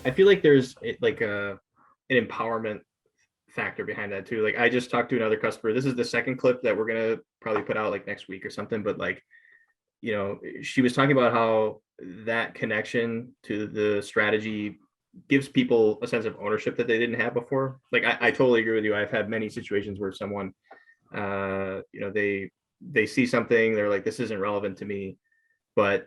I feel like there's like an empowerment factor behind that too. Like I just talked to another customer. This is the second clip that we're gonna probably put out like next week or something. But like, she was talking about how that connection to the strategy gives people a sense of ownership that they didn't have before. Like I totally agree with you. I've had many situations where someone, they see something, they're like, this isn't relevant to me, but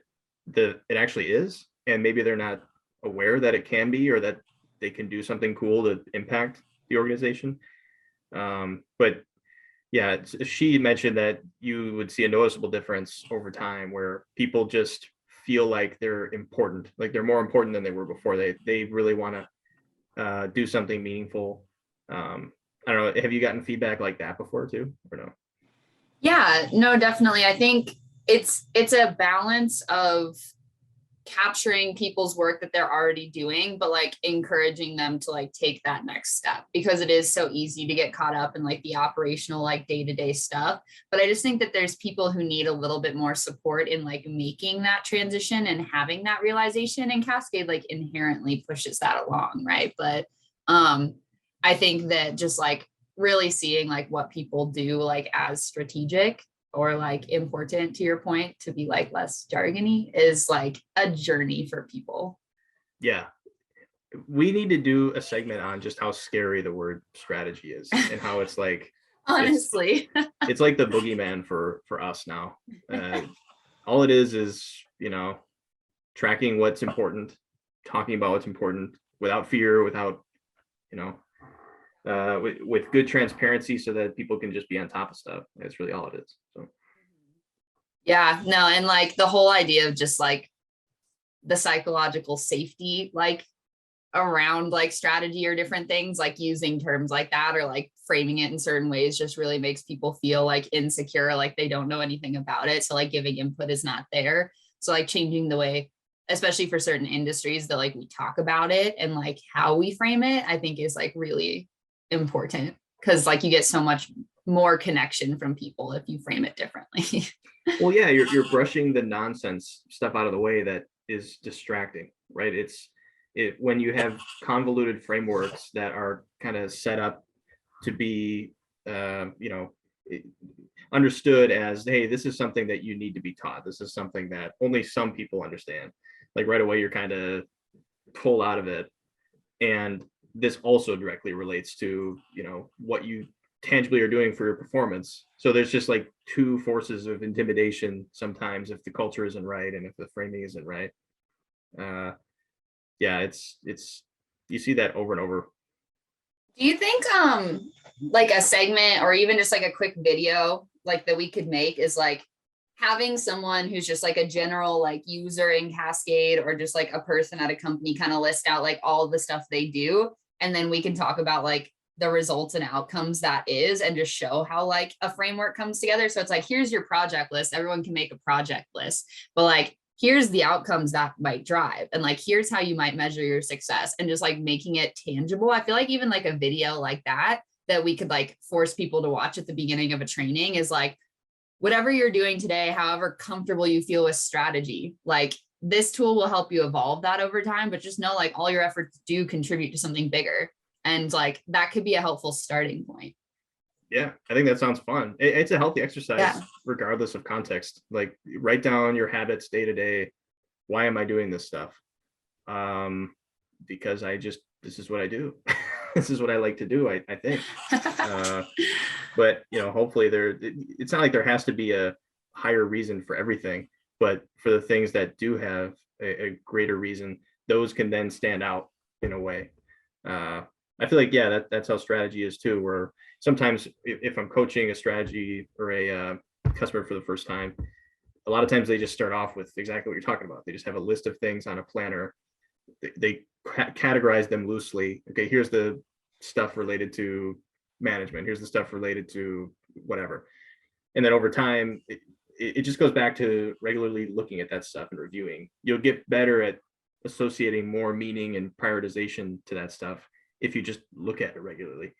it actually is, and maybe they're not aware that it can be, or that they can do something cool to impact the organization. But yeah, she mentioned that you would see a noticeable difference over time where people just feel like they're important, like they're more important than they were before. They really want to do something meaningful. I don't know. Have you gotten feedback like that before too, or no? Yeah, no, definitely. I think it's a balance of capturing people's work that they're already doing, but like encouraging them to like take that next step, because it is so easy to get caught up in like the operational, like day-to-day stuff. But I just think that there's people who need a little bit more support in like making that transition and having that realization, and Cascade like inherently pushes that along, right? But I think that just like really seeing like what people do like as strategic or like important, to your point, to be like less jargony, is like a journey for people. Yeah, we need to do a segment on just how scary the word strategy is, and how it's like Honestly. it's like the boogeyman for us now. All it is tracking what's important, talking about what's important without fear, without you know with good transparency, so that people can just be on top of stuff. That's really all it is. So Yeah, no, and like the whole idea of just like the psychological safety, like around like strategy or different things, like using terms like that or like framing it in certain ways just really makes people feel like insecure, like they don't know anything about it. So like giving input is not there. So like changing the way, especially for certain industries, that like we talk about it and like how we frame it, I think is like really important, because like you get so much more connection from people if you frame it differently. well, yeah, you're brushing the nonsense stuff out of the way that is distracting, right? When you have convoluted frameworks that are kind of set up to be understood as, hey, this is something that you need to be taught, this is something that only some people understand, like right away you're kind of pulled out of it. And this also directly relates to what you tangibly are doing for your performance. So there's just like two forces of intimidation sometimes if the culture isn't right and if the framing isn't right. Yeah, it's you see that over and over. Do you think like a segment or even just like a quick video like that we could make is like having someone who's just like a general like user in Cascade, or just like a person at a company, kind of list out like all the stuff they do, and then we can talk about like the results and outcomes that is, and just show how like a framework comes together. So it's like, here's your project list, everyone can make a project list, but like here's the outcomes that might drive, and like here's how you might measure your success, and just like making it tangible. I feel like even like a video like that we could like force people to watch at the beginning of a training is like, whatever you're doing today, however comfortable you feel with strategy, like this tool will help you evolve that over time, but just know like all your efforts do contribute to something bigger, and like that could be a helpful starting point. Yeah, I think that sounds fun. It's a healthy exercise, Yeah. regardless of context. Like write down your habits day to day. Why am I doing this stuff? Because this is what I do. This is what I like to do, I think. But hopefully it's not like there has to be a higher reason for everything, but for the things that do have a greater reason, those can then stand out in a way. I feel like, yeah, that's how strategy is too, where sometimes if I'm coaching a strategy or a customer for the first time, a lot of times they just start off with exactly what you're talking about. They just have a list of things on a planner. They categorize them loosely. Okay, here's the stuff related to management. Here's the stuff related to whatever. And then over time, it just goes back to regularly looking at that stuff and reviewing. You'll get better at associating more meaning and prioritization to that stuff if you just look at it regularly.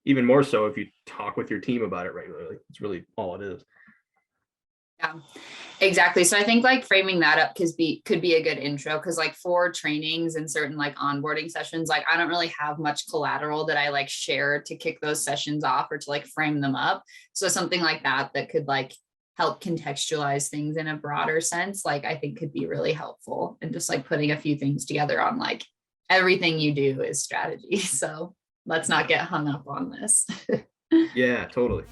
Even more so if you talk with your team about it regularly. It's really all it is. Yeah, exactly. So I think like framing that up could be a good intro, because like for trainings and certain like onboarding sessions, like I don't really have much collateral that I like share to kick those sessions off or to like frame them up. So something like that could like help contextualize things in a broader sense, like I think could be really helpful, and just like putting a few things together on like everything you do is strategy. So let's not get hung up on this. Yeah, totally.